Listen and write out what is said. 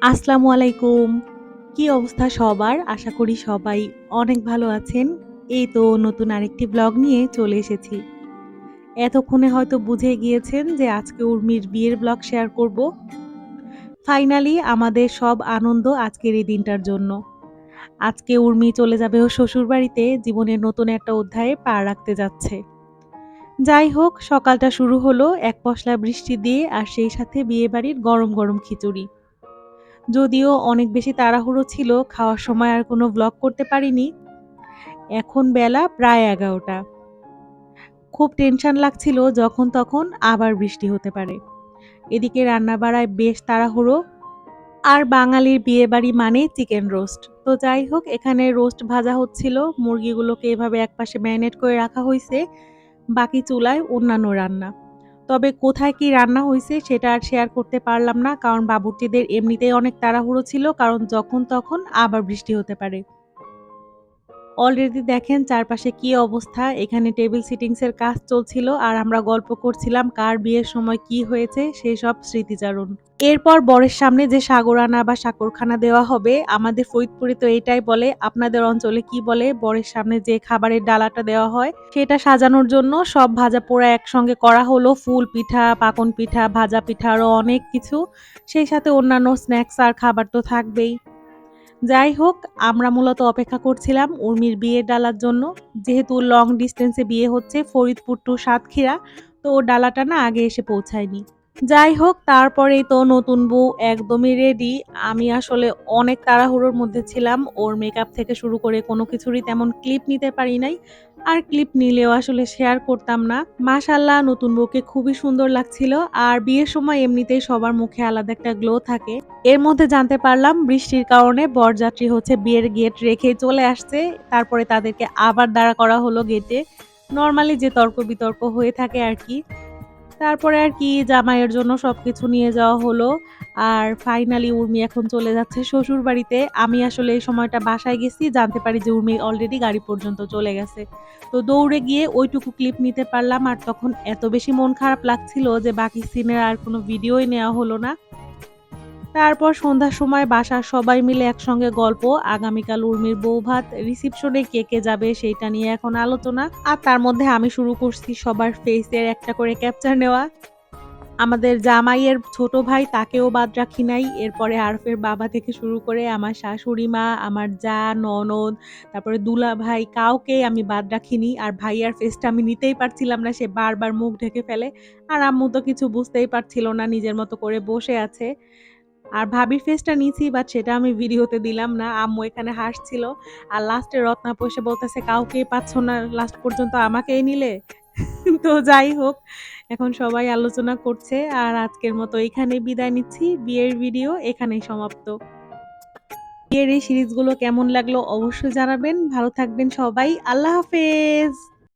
আসসালামু আলাইকুম। কি অবস্থা সবার? আশা করি সবাই অনেক ভালো আছেন। এই তো নতুন আরেকটি ব্লগ নিয়ে চলে এসেছি। এতক্ষণে হয়তো বুঝে গিয়েছেন যে আজকে উর্মির বিয়ের ব্লগ শেয়ার করব। ফাইনালি আমাদের সব আনন্দ আজকের এই দিনটার জন্য। আজকে উর্মি চলে যাবে ওর শ্বশুরবাড়িতে, জীবনের নতুন একটা অধ্যায়ে পা রাখতে যাচ্ছে। যাই হোক, সকালটা শুরু হলো এক পশলা বৃষ্টি দিয়ে আর সেই সাথে বিয়েবাড়ির গরম গরম খিচুড়ি। যদিও অনেক বেশি তাড়াহুড়ো ছিল, খাওয়ার সময় আর কোনো ব্লগ করতে পারিনি। এখন বেলা প্রায় ১১টা। খুব টেনশন লাগছিল যখন তখন আবার বৃষ্টি হতে পারে। এদিকে রান্নাবাড়ায় বেশ তাড়াহুড়ো। আর বাঙালির বিয়েবাড়ি মানেই চিকেন রোস্ট। তো যাই হোক, এখানে রোস্ট ভাজা হচ্ছিল। মুরগিগুলোকে এভাবে একপাশে ম্যারিনেট করে রাখা হইছে। বাকি চুলায় অন্যান্য রান্না। তবে কোথায় কি রান্না হইছে সেটা আর শেয়ার করতে পারলাম না। কারণ বাবুর্চিদের এমনিতেই অনেক তাড়াহুড়ো ছিল। কারণ যখন তখন আবার বৃষ্টি হতে পারে। অলরেডি দেখেন চারপাশে কি অবস্থা। এখানে টেবিল সিটিংস এর কাজ চলছিল আর আমরা গল্প করছিলাম কার বিয়ের সময় কি হয়েছে সেসব স্মৃতিচারণ। এরপর বরের সামনে যে সাগরানা বা সাকরখানা দেওয়া হবে, আমাদের ফরিদপুরে তো এটাই বলে, আপনাদের অঞ্চলে কি বলে? বরের সামনে যে খাবারের ডালাটা দেওয়া হয় সেটা সাজানোর জন্য সব ভাজা পোড়া একসঙ্গে করা হলো। ফুল পিঠা, পাকন পিঠা, ভাজা পিঠা আরো অনেক কিছু। সেই সাথে অন্যান্য স্ন্যাকস আর খাবার তো থাকবেই। যাই হোক, আমরা মূলত অপেক্ষা করছিলাম উর্মির বিয়ের ডালার জন্য। যেহেতু লং ডিসট্যান্সে বিয়ে হচ্ছে ফরিদপুর টু সাতক্ষীরা, তো ওর ডালাটা না আগে এসে পৌঁছায়নি। যাই হোক, তারপরেই তো নতুন বউ একদমই রেডি। আমি আসলে অনেক তাড়াহুড়োর মধ্যে ছিলাম। ওর মেকআপ থেকে শুরু করে কোনো কিছুরই তেমন ক্লিপ নিতে পারি নাই। আর ক্লিপ নিলেও আসলে শেয়ার করতাম না। মাশাআল্লাহ, নতুন বউকে খুবই সুন্দর লাগছিল। আর বিয়ের সময় এমনিতেই সবার মুখে আলাদা একটা গ্লো থাকে। এর মধ্যে জানতে পারলাম বৃষ্টির কারণে বরযাত্রী হচ্ছে বিয়ের গেট রেখেই চলে আসছে। তারপরে তাদেরকে আবার দাঁড়া করা হলো গেটে। নরমালি যে তর্ক-বিতর্ক হয়ে থাকে আরকি। তারপরে আর কি জামাইয়ের জন্য সবকিছু নিয়ে যাওয়া হলো। আর ফাইনালি উর্মি এখন চলে যাচ্ছে শ্বশুরবাড়িতে। আমি আসলে এই সময়টা বাসায় গেছি, জানতে পারি যে উর্মি অলরেডি গাড়ি পর্যন্ত চলে গেছে। তো দৌড়ে গিয়ে ওইটুকু ক্লিপ নিতে পারলাম। আর তখন এত বেশি মন খারাপ লাগছিল যে বাকি সিনের আর কোনো ভিডিওই নেওয়া হলো না। তারপর সন্ধ্যার সময় বাসার সবাই মিলে একসঙ্গে গল্প। আগামীকাল উর্মির বৌভাত, রিসেপশনে কে কে যাবে সেইটা নিয়ে এখন আলোচনা। আর তার মধ্যে আমি শুরু করছি সবার ফেসের একটা করে ক্যাপচার নেওয়া। আমাদের জামাইয়ের ছোট ভাই তাকেও বাদ রাখি নাই। এরপরে আরফের বাবা থেকে শুরু করে আমার শাশুড়ি মা, আমার জা, ননদ, তারপরে দুলাভাই, কাউকেই আমি বাদ রাখিনি। আর ভাইয়ার ফেসটা আমি নিতেই পারছিলাম না। সে বারবার মুখ ঢেকে ফেলে। আর আম্মু তো কিছু বুঝতেই পারছিল না, নিজের মতো করে বসে আছে। আর ভাবির ফেসটা নিছি, বাট সেটা আমি ভিডিওতে দিলাম না। আম্মু এখানে হাসছিল। আর লাস্টে রত্না আপু এসে বলতেছে, "কাউকেই পাচ্ছ না, লাস্ট পর্যন্ত আমাকেই নিলে?" তো যাই হোক, এখন সবাই আলোচনা করছে। আর আজকের মতো এখানেই বিদায় নিচ্ছি। বিয়ের ভিডিও এখানেই সমাপ্ত। বিয়ের এই সিরিজগুলো কেমন লাগলো অবশ্যই জানাবেন। ভালো থাকবেন সবাই। আল্লাহ হাফেজ।